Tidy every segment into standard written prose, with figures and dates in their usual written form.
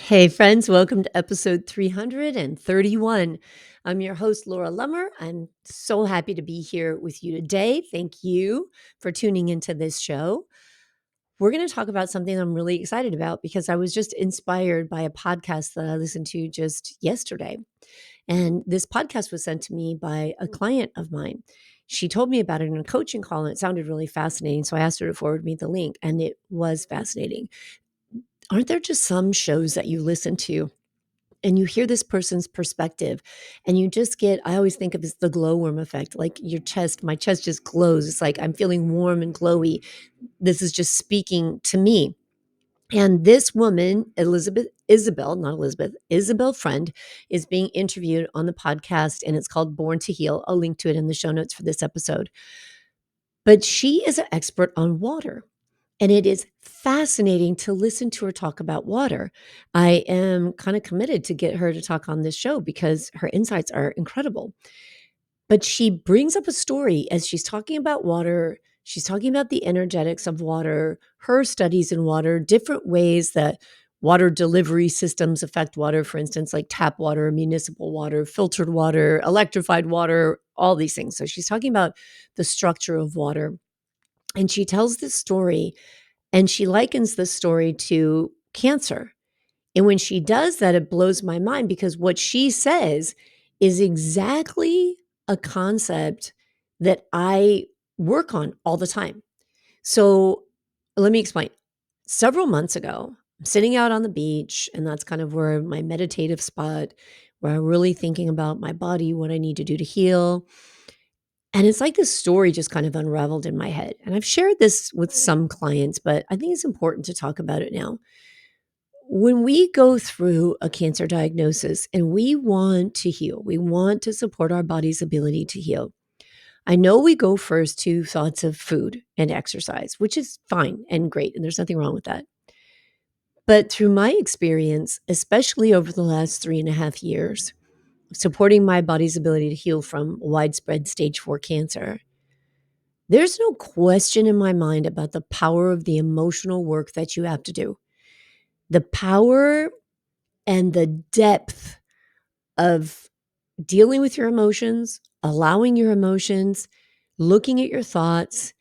Hey, friends, welcome to episode 331. I'm your host, Laura Lummer. I'm so happy to be here with you today. Thank you for tuning into this show. We're going to talk about something I'm really excited about because I was just inspired by a podcast that I listened to just yesterday. And this podcast was sent to me by a client of mine. She told me about it in a coaching call, and it sounded really fascinating. So I asked her to forward me the link, and it was fascinating. Aren't there just some shows that you listen to and you hear this person's perspective and you just get, I always think of as the glowworm effect, like my chest just glows. It's like I'm feeling warm and glowy. This is just speaking to me. And this woman, Isabel Friend, is being interviewed on the podcast, and it's called Born to Heal. I'll link to it in the show notes for this episode. But she is an expert on water. And it is fascinating to listen to her talk about water. I am kind of committed to get her to talk on this show because her insights are incredible. But she brings up a story as she's talking about water. She's talking about the energetics of water, her studies in water, different ways that water delivery systems affect water, for instance, like tap water, municipal water, filtered water, electrified water, all these things. So she's talking about the structure of water. And she tells this story and she likens the story to cancer. And when she does that, it blows my mind because what she says is exactly a concept that I work on all the time. So let me explain. Several months ago, I'm sitting out on the beach, and that's kind of where my meditative spot, where I'm really thinking about my body, what I need to do to heal. And it's like this story just kind of unraveled in my head. And I've shared this with some clients, but I think it's important to talk about it now. When we go through a cancer diagnosis and we want to heal, we want to support our body's ability to heal. I know we go first to thoughts of food and exercise, which is fine and great, and there's nothing wrong with that. But through my experience, especially over the last 3.5 years, supporting my body's ability to heal from widespread stage 4 cancer, there's no question in my mind about the power of the emotional work that you have to do. The power and the depth of dealing with your emotions, allowing your emotions, looking at your thoughts,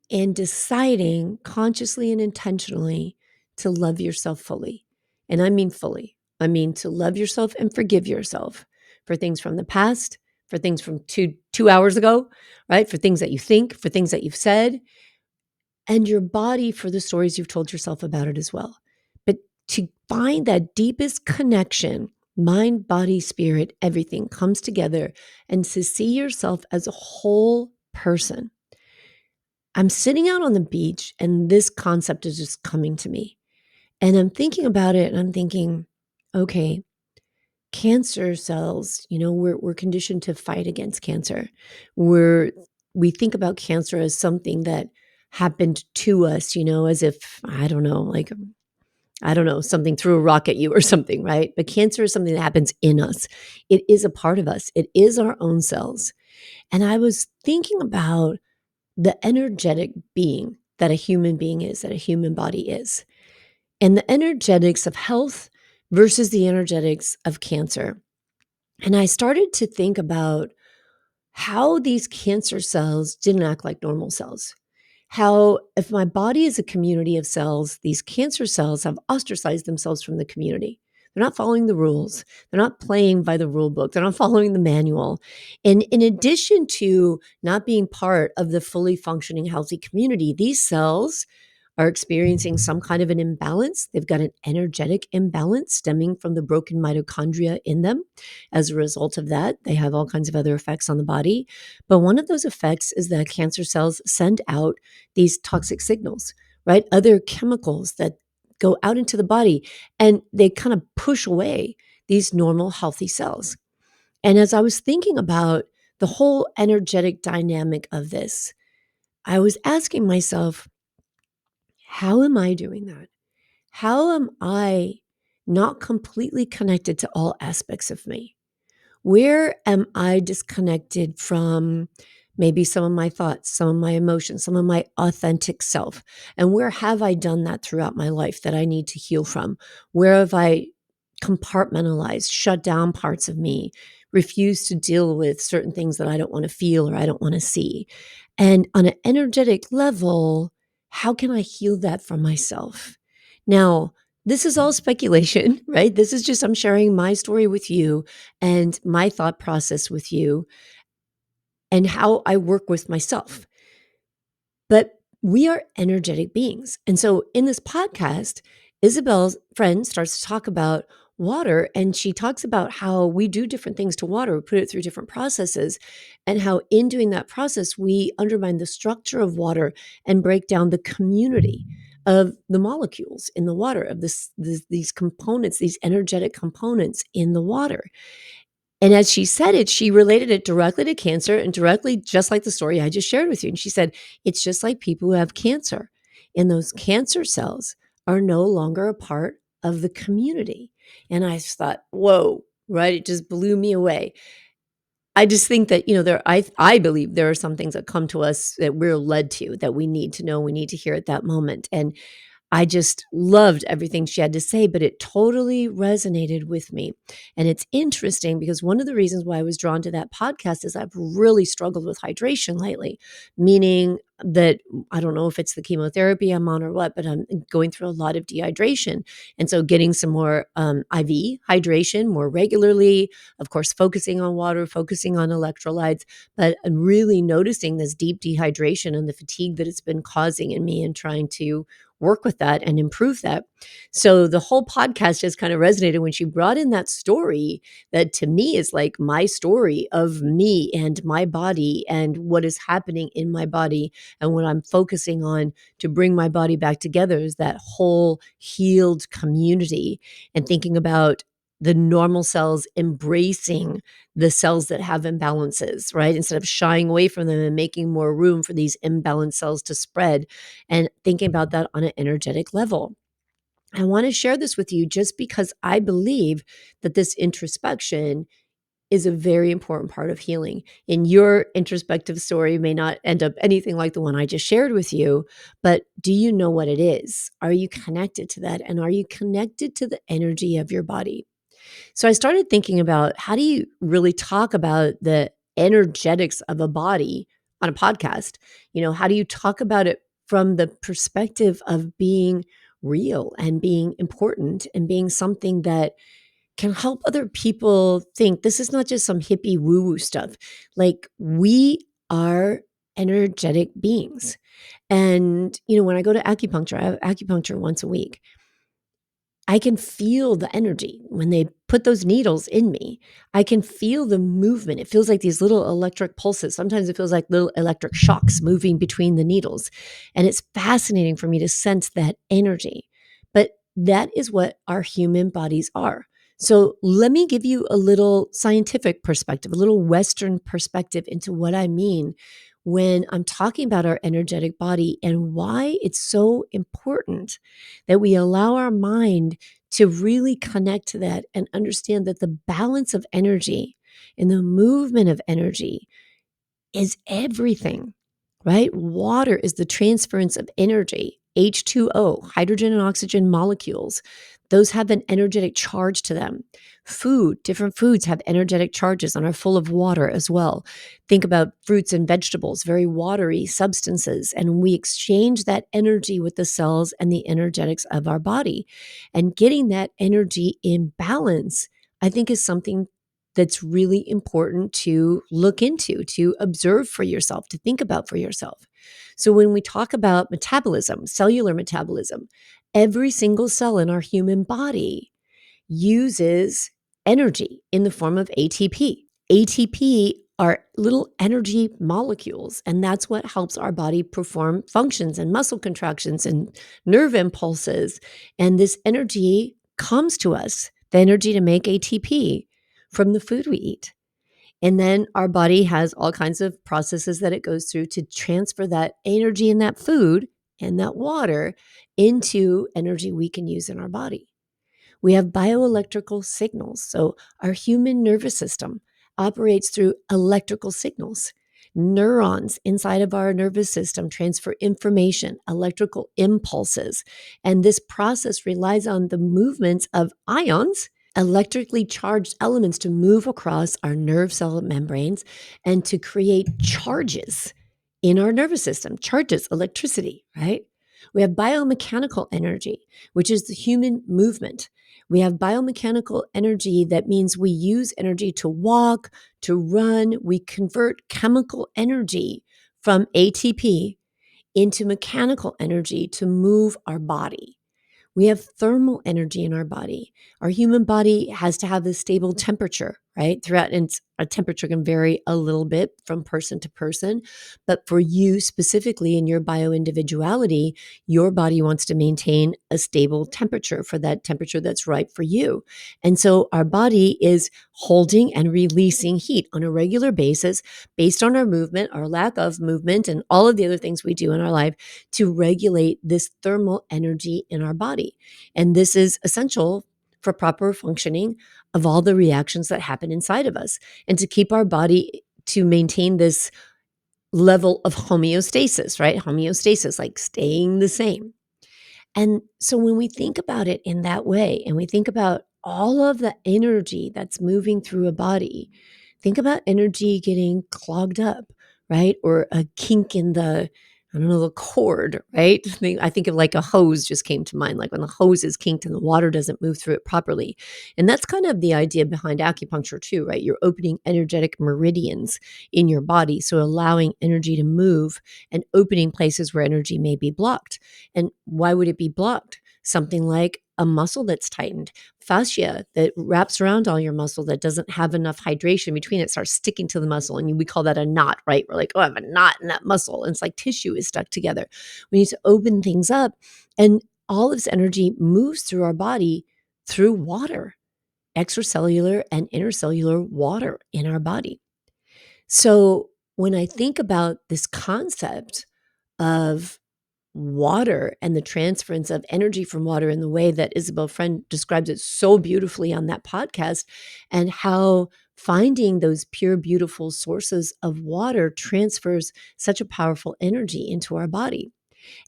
and deciding consciously and intentionally to love yourself fully. And I mean fully. I mean to love yourself and forgive yourself for things from the past, for things from two hours ago, right? For things that you think, for things that you've said, and your body for the stories you've told yourself about it as well. But to find that deepest connection, mind, body, spirit, everything comes together, and to see yourself as a whole person. I'm sitting out on the beach and this concept is just coming to me. And I'm thinking about it and I'm thinking, okay, cancer cells, we're conditioned to fight against cancer. We think about cancer as something that happened to us, as if, I don't know, something threw a rock at you or something, right? But cancer is something that happens in us. It is a part of us. It is our own cells. And I was thinking about the energetic being that a human being is, that a human body is, and the energetics of health versus the energetics of cancer. And I started to think about how these cancer cells didn't act like normal cells. How, if my body is a community of cells, these cancer cells have ostracized themselves from the community. They're not following the rules. They're not playing by the rule book. They're not following the manual. And in addition to not being part of the fully functioning healthy community, these cells are experiencing some kind of an imbalance. They've got an energetic imbalance stemming from the broken mitochondria in them. As a result of that, they have all kinds of other effects on the body. But one of those effects is that cancer cells send out these toxic signals, right? Other chemicals that go out into the body and they kind of push away these normal healthy cells. And as I was thinking about the whole energetic dynamic of this, I was asking myself, how am I doing that? How am I not completely connected to all aspects of me? Where am I disconnected from maybe some of my thoughts, some of my emotions, some of my authentic self? And where have I done that throughout my life that I need to heal from? Where have I compartmentalize, shut down parts of me, refuse to deal with certain things that I don't want to feel or I don't want to see. And on an energetic level, how can I heal that for myself? Now, this is all speculation, right? This is just, I'm sharing my story with you and my thought process with you and how I work with myself. But we are energetic beings. And so in this podcast, Isabel's friend starts to talk about water, and she talks about how we do different things to water. We put it through different processes, and how in doing that process, we undermine the structure of water and break down the community of the molecules in the water, of these components, these energetic components in the water. And as she said it, she related it directly to cancer and directly, just like the story I just shared with you. And she said, it's just like people who have cancer, and those cancer cells are no longer a part of the community. And I just thought, whoa, right? It just blew me away. I just think that, I believe there are some things that come to us that we're led to, that we need to know, we need to hear at that moment. And I just loved everything she had to say, but it totally resonated with me. And it's interesting because one of the reasons why I was drawn to that podcast is I've really struggled with hydration lately, meaning that I don't know if it's the chemotherapy I'm on or what, but I'm going through a lot of dehydration. And so getting some more IV hydration more regularly, of course, focusing on water, focusing on electrolytes, but I'm really noticing this deep dehydration and the fatigue that it's been causing in me and trying to work with that and improve that. So the whole podcast just kind of resonated when she brought in that story that to me is like my story of me and my body and what is happening in my body and what I'm focusing on to bring my body back together is that whole healed community and thinking about the normal cells embracing the cells that have imbalances, right? Instead of shying away from them and making more room for these imbalanced cells to spread and thinking about that on an energetic level. I want to share this with you just because I believe that this introspection is a very important part of healing. And your introspective story may not end up anything like the one I just shared with you, but do you know what it is? Are you connected to that? And are you connected to the energy of your body? So I started thinking about how do you really talk about the energetics of a body on a podcast? How do you talk about it from the perspective of being real and being important and being something that can help other people think this is not just some hippie woo woo stuff. Like we are energetic beings. And, when I go to acupuncture, I have acupuncture once a week. I can feel the energy when they put those needles in me. I can feel the movement. It feels like these little electric pulses. Sometimes it feels like little electric shocks moving between the needles. And it's fascinating for me to sense that energy. But that is what our human bodies are. So let me give you a little scientific perspective, a little Western perspective into what I mean when I'm talking about our energetic body and why it's so important that we allow our mind to really connect to that and understand that the balance of energy and the movement of energy is everything, right? Water is the transference of energy, H2O, hydrogen and oxygen molecules. Those have an energetic charge to them. Different foods have energetic charges and are full of water as well. Think about fruits and vegetables, very watery substances, and we exchange that energy with the cells and the energetics of our body. And getting that energy in balance, I think, is something that's really important to look into, to observe for yourself, to think about for yourself. So when we talk about metabolism, cellular metabolism, every single cell in our human body uses energy in the form of ATP. ATP are little energy molecules, and that's what helps our body perform functions and muscle contractions and nerve impulses. And this energy comes to us, the energy to make ATP, from the food we eat. And then our body has all kinds of processes that it goes through to transfer that energy in that food and that water into energy we can use in our body. We have bioelectrical signals. So our human nervous system operates through electrical signals. Neurons inside of our nervous system transfer information, electrical impulses. And this process relies on the movements of ions electrically charged elements to move across our nerve cell membranes and to create charges in our nervous system, charges, electricity, right? We have biomechanical energy, which is the human movement. We have biomechanical energy that means we use energy to walk, to run. We convert chemical energy from ATP into mechanical energy to move our body. We have thermal energy in our body. Our human body has to have this stable temperature, right? Throughout, and a temperature can vary a little bit from person to person. But for you specifically in your bioindividuality, your body wants to maintain a stable temperature for that temperature that's right for you. And so our body is holding and releasing heat on a regular basis based on our movement, our lack of movement, and all of the other things we do in our life to regulate this thermal energy in our body. And this is essential for proper functioning of all the reactions that happen inside of us and to keep our body to maintain this level of homeostasis, right? Homeostasis, like staying the same. And so when we think about it in that way, and we think about all of the energy that's moving through a body, think about energy getting clogged up, right? Or a kink in the, I don't know, the cord, right? I think of like a hose just came to mind, like when the hose is kinked and the water doesn't move through it properly. And that's kind of the idea behind acupuncture too, right? You're opening energetic meridians in your body. So allowing energy to move and opening places where energy may be blocked. And why would it be blocked? Something like a muscle that's tightened, fascia that wraps around all your muscle that doesn't have enough hydration between it starts sticking to the muscle. And we call that a knot, right? We're like, oh, I have a knot in that muscle. And it's like tissue is stuck together. We need to open things up. And all this energy moves through our body through water, extracellular and intercellular water in our body. So when I think about this concept of water and the transference of energy from water in the way that Isabel Friend describes it so beautifully on that podcast, and how finding those pure, beautiful sources of water transfers such a powerful energy into our body.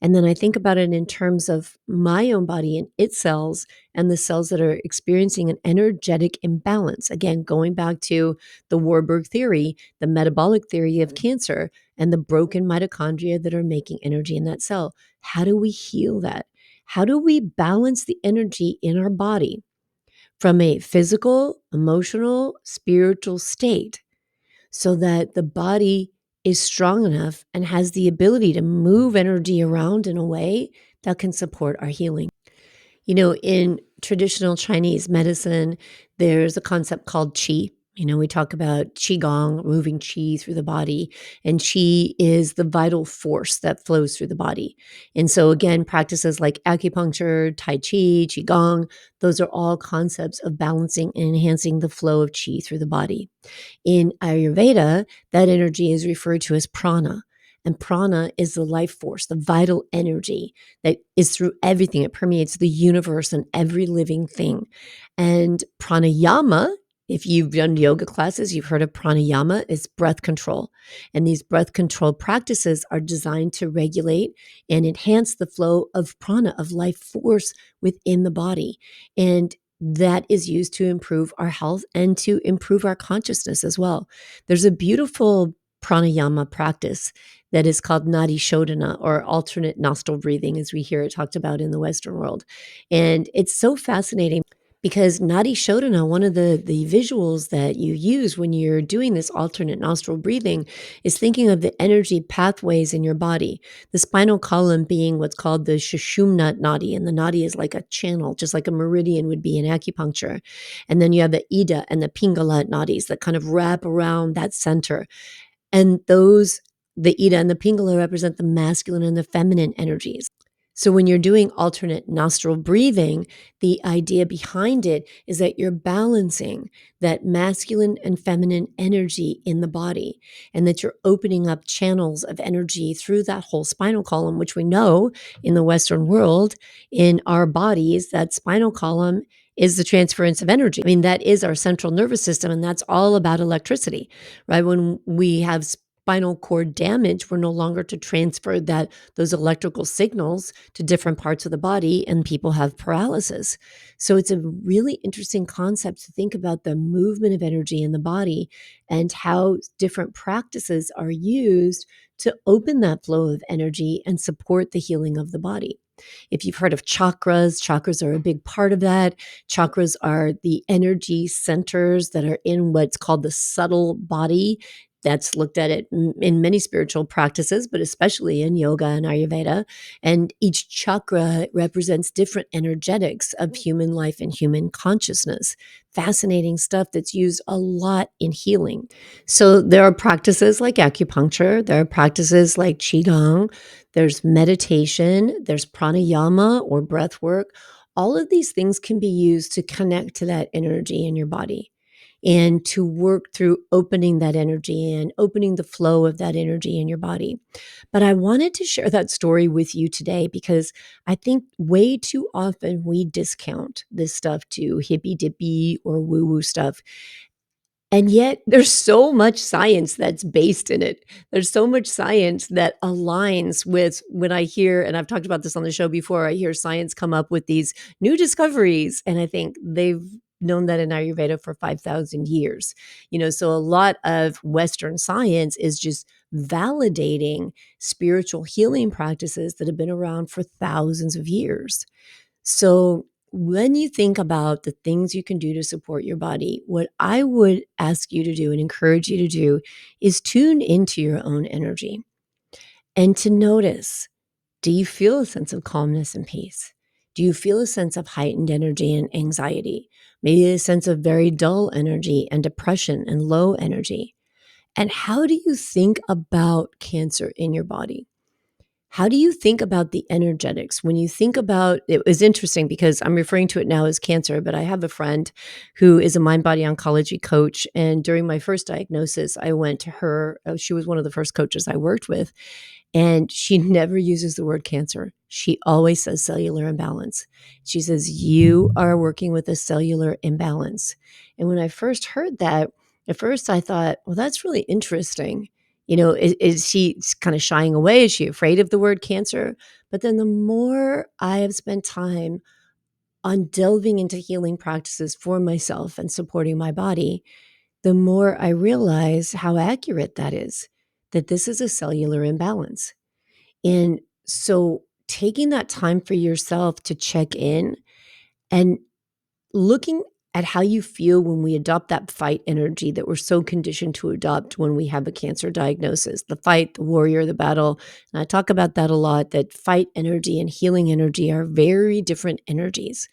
And then I think about it in terms of my own body and its cells and the cells that are experiencing an energetic imbalance. Again, going back to the Warburg theory, the metabolic theory of cancer, and the broken mitochondria that are making energy in that cell. How do we heal that? How do we balance the energy in our body from a physical, emotional, spiritual state so that the body is strong enough and has the ability to move energy around in a way that can support our healing? You know, in traditional Chinese medicine, there's a concept called qi. You know, we talk about qigong, moving qi through the body, and qi is the vital force that flows through the body. And so, again, practices like acupuncture, tai chi, qigong, those are all concepts of balancing and enhancing the flow of qi through the body. In Ayurveda, that energy is referred to as prana. And prana is the life force, the vital energy that is through everything. It permeates the universe and every living thing. And pranayama, if you've done yoga classes, you've heard of pranayama, is breath control. And these breath control practices are designed to regulate and enhance the flow of prana, of life force within the body. And that is used to improve our health and to improve our consciousness as well. There's a beautiful pranayama practice that is called nadi shodhana, or alternate nostril breathing, as we hear it talked about in the Western world. And it's so fascinating because nadi shodhana, one of the visuals that you use when you're doing this alternate nostril breathing, is thinking of the energy pathways in your body. The spinal column being what's called the Sushumna nadi, and the nadi is like a channel, just like a meridian would be in acupuncture. And then you have the Ida and the Pingala nadis that kind of wrap around that center. And those, the Ida and the Pingala, represent the masculine and the feminine energies. So when you're doing alternate nostril breathing, the idea behind it is that you're balancing that masculine and feminine energy in the body, and that you're opening up channels of energy through that whole spinal column, which we know in the Western world, in our bodies, that spinal column is the transference of energy. I mean, that is our central nervous system, and that's all about electricity, right? When we have spinal cord damage were no longer to transfer those electrical signals to different parts of the body, and people have paralysis. So it's a really interesting concept to think about the movement of energy in the body and how different practices are used to open that flow of energy and support the healing of the body. If you've heard of chakras, chakras are a big part of that. Chakras are the energy centers that are in what's called the subtle body. That's looked at it in many spiritual practices, but especially in yoga and Ayurveda. And each chakra represents different energetics of human life and human consciousness. Fascinating stuff that's used a lot in healing. So there are practices like acupuncture, there are practices like qigong, there's meditation, there's pranayama or breath work. All of these things can be used to connect to that energy in your body and to work through opening that energy and opening the flow of that energy in your body. But I wanted to share that story with you today because I think way too often we discount this stuff to hippy dippy or woo woo stuff. And yet there's so much science that's based in it. There's so much science that aligns with when I hear, and I've talked about this on the show before, I hear science come up with these new discoveries, and I think they've known that in Ayurveda for 5,000 years. So a lot of Western science is just validating spiritual healing practices that have been around for thousands of years. So, when you think about the things you can do to support your body, what I would ask you to do and encourage you to do is tune into your own energy and to notice, do you feel a sense of calmness and peace? Do you feel a sense of heightened energy and anxiety? Maybe a sense of very dull energy and depression and low energy? And how do you think about cancer in your body? How do you think about the energetics when you think about it? Was interesting because I'm referring to it now as cancer, but I have a friend who is a mind body oncology coach. And during my first diagnosis, I went to her. She was one of the first coaches I worked with. And she never uses the word cancer. She always says cellular imbalance. She says, you are working with a cellular imbalance. And when I first heard that, at first I thought, well, that's really interesting. Is she kind of shying away? Is she afraid of the word cancer? But then the more I have spent time on delving into healing practices for myself and supporting my body, the more I realize how accurate that is, that this is a cellular imbalance. And so taking that time for yourself to check in and looking at how you feel when we adopt that fight energy that we're so conditioned to adopt when we have a cancer diagnosis, the fight, the warrior, the battle. And I talk about that a lot, that fight energy and healing energy are very different energies.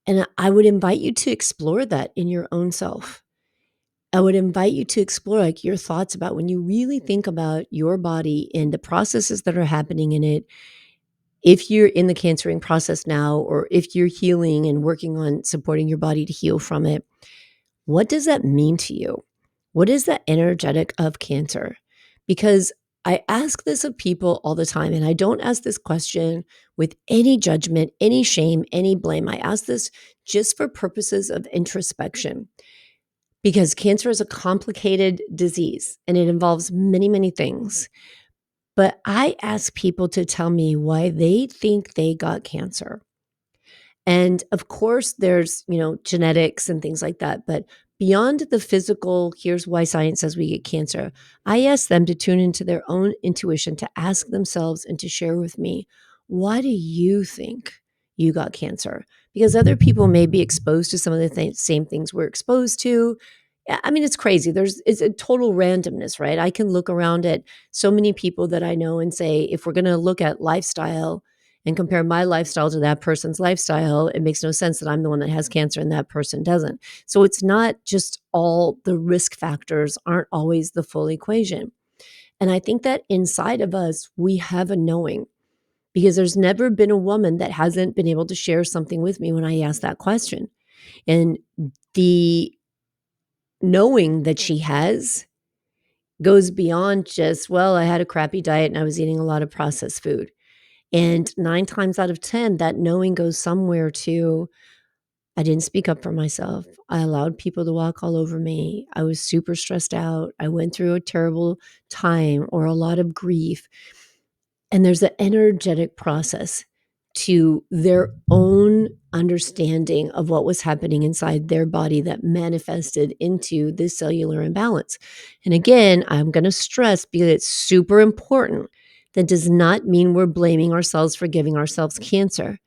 And I would invite you to explore that in your own self. I would invite you to explore like your thoughts about when you really think about your body and the processes that are happening in it. If you're in the cancering process now, or if you're healing and working on supporting your body to heal from it, what does that mean to you? What is the energetic of cancer? Because I ask this of people all the time, and I don't ask this question with any judgment, any shame, any blame. I ask this just for purposes of introspection because cancer is a complicated disease and it involves many, many things. But I ask people to tell me why they think they got cancer. And of course, there's, genetics and things like that. But beyond the physical, here's why science says we get cancer, I ask them to tune into their own intuition, to ask themselves and to share with me, why do you think you got cancer? Because other people may be exposed to some of the same things we're exposed to. I mean, it's crazy. It's a total randomness, right? I can look around at so many people that I know and say, if we're going to look at lifestyle, and compare my lifestyle to that person's lifestyle, it makes no sense that I'm the one that has cancer and that person doesn't. So it's not just all the risk factors aren't always the full equation. And I think that inside of us, we have a knowing because there's never been a woman that hasn't been able to share something with me when I ask that question. And the knowing that she has goes beyond just, well, I had a crappy diet and I was eating a lot of processed food. And 9 times out of 10, that knowing goes somewhere to, I didn't speak up for myself. I allowed people to walk all over me. I was super stressed out. I went through a terrible time or a lot of grief. And there's an energetic process to their own understanding of what was happening inside their body that manifested into this cellular imbalance. And again, I'm going to stress because it's super important. That does not mean we're blaming ourselves for giving ourselves cancer.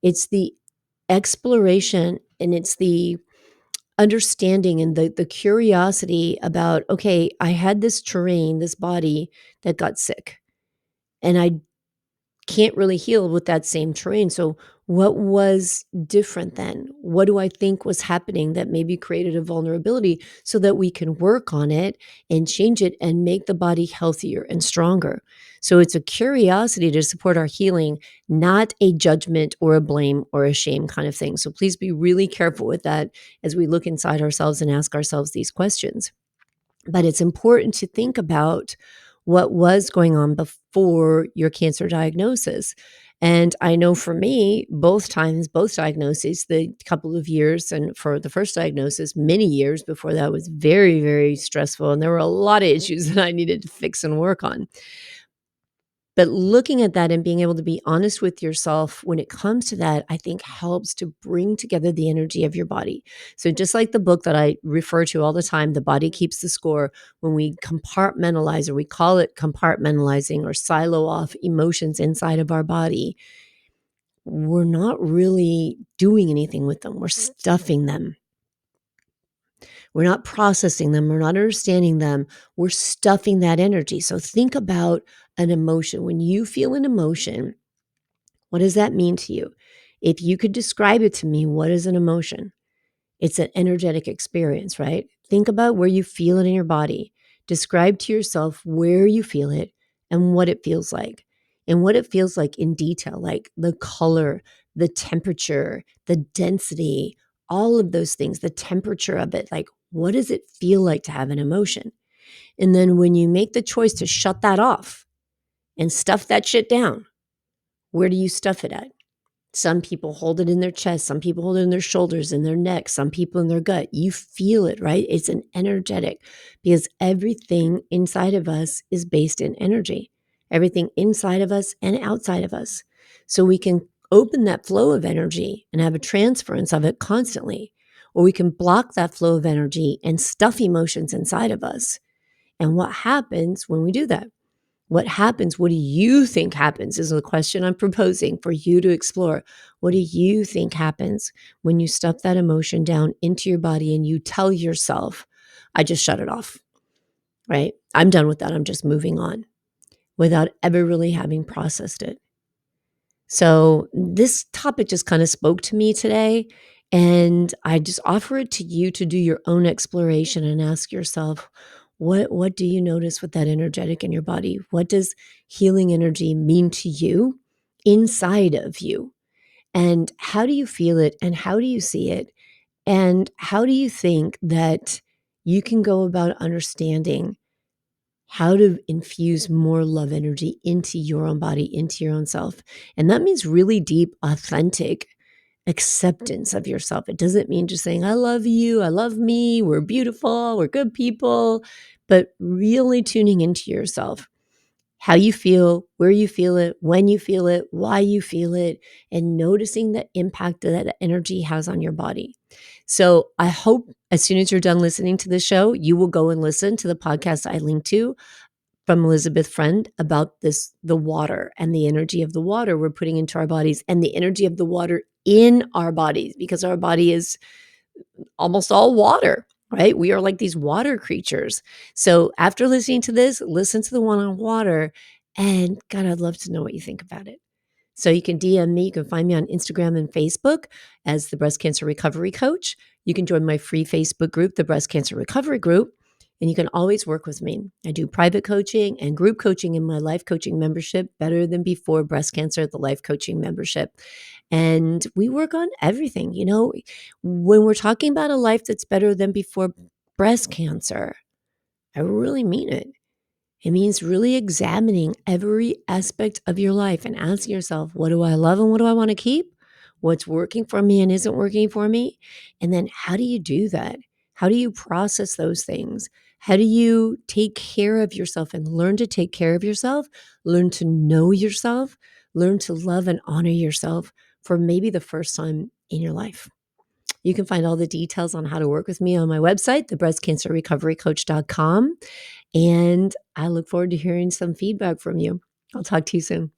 It's the exploration and it's the understanding and the curiosity about, okay, I had this terrain, this body that got sick, and I can't really heal with that same terrain. So, what was different then? What do I think was happening that maybe created a vulnerability so that we can work on it and change it and make the body healthier and stronger? So, it's a curiosity to support our healing, not a judgment or a blame or a shame kind of thing. So, please be really careful with that as we look inside ourselves and ask ourselves these questions. But it's important to think about what was going on before your cancer diagnosis. And I know for me, both times, both diagnoses, the couple of years, and for the first diagnosis, many years before that was very, very stressful. And there were a lot of issues that I needed to fix and work on. But looking at that and being able to be honest with yourself when it comes to that, I think helps to bring together the energy of your body. So, just like the book that I refer to all the time, The Body Keeps the Score, when we compartmentalize, or we call it compartmentalizing or silo off emotions inside of our body, we're not really doing anything with them. We're stuffing them. We're not processing them. We're not understanding them. We're stuffing that energy. So, think about an emotion. When you feel an emotion, what does that mean to you? If you could describe it to me, what is an emotion? It's an energetic experience, right? Think about where you feel it in your body. Describe to yourself where you feel it and what it feels like. And what it feels like in detail, like the color, the temperature, the density, all of those things, the temperature of it. Like, what does it feel like to have an emotion? And then when you make the choice to shut that off and stuff that shit down, where do you stuff it at? Some people hold it in their chest. Some people hold it in their shoulders, in their neck, some people in their gut. You feel it, right? It's an energetic, because everything inside of us is based in energy. Everything inside of us and outside of us. So we can open that flow of energy and have a transference of it constantly, or we can block that flow of energy and stuff emotions inside of us. And what happens when we do that? What happens? What do you think happens is the question I'm proposing for you to explore. What do you think happens when you stuff that emotion down into your body and you tell yourself, I just shut it off, right? I'm done with that. I'm just moving on without ever really having processed it. So this topic just kind of spoke to me today. And I just offer it to you to do your own exploration and ask yourself, what do you notice with that energetic in your body? What does healing energy mean to you inside of you? And how do you feel it? And how do you see it? And how do you think that you can go about understanding how to infuse more love energy into your own body, into your own self? And that means really deep, authentic acceptance of yourself. It doesn't mean just saying, I love you, I love me, we're beautiful, we're good people, but really tuning into yourself, how you feel, where you feel it, when you feel it, why you feel it, and noticing the impact that that energy has on your body. So I hope as soon as you're done listening to the show, you will go and listen to the podcast I linked to from Elizabeth Friend about this, the water and the energy of the water we're putting into our bodies and the energy of the water in our bodies, because our body is almost all water, right? We are like these water creatures. So after listening to this, listen to the one on water. And God, I'd love to know what you think about it. So you can DM me. You can find me on Instagram and Facebook as the Breast Cancer Recovery Coach. You can join my free Facebook group, the Breast Cancer Recovery Group. And you can always work with me. I do private coaching and group coaching in my life coaching membership, Better Than Before Breast Cancer, the life coaching membership. And we work on everything. You know, when we're talking about a life that's better than before breast cancer, I really mean it. It means really examining every aspect of your life and asking yourself, what do I love and what do I want to keep? what's working for me and isn't working for me. And then how do you do that? How do you process those things? How do you take care of yourself and learn to take care of yourself, learn to know yourself, learn to love and honor yourself for maybe the first time in your life? You can find all the details on how to work with me on my website, thebreastcancerrecoverycoach.com. And I look forward to hearing some feedback from you. I'll talk to you soon.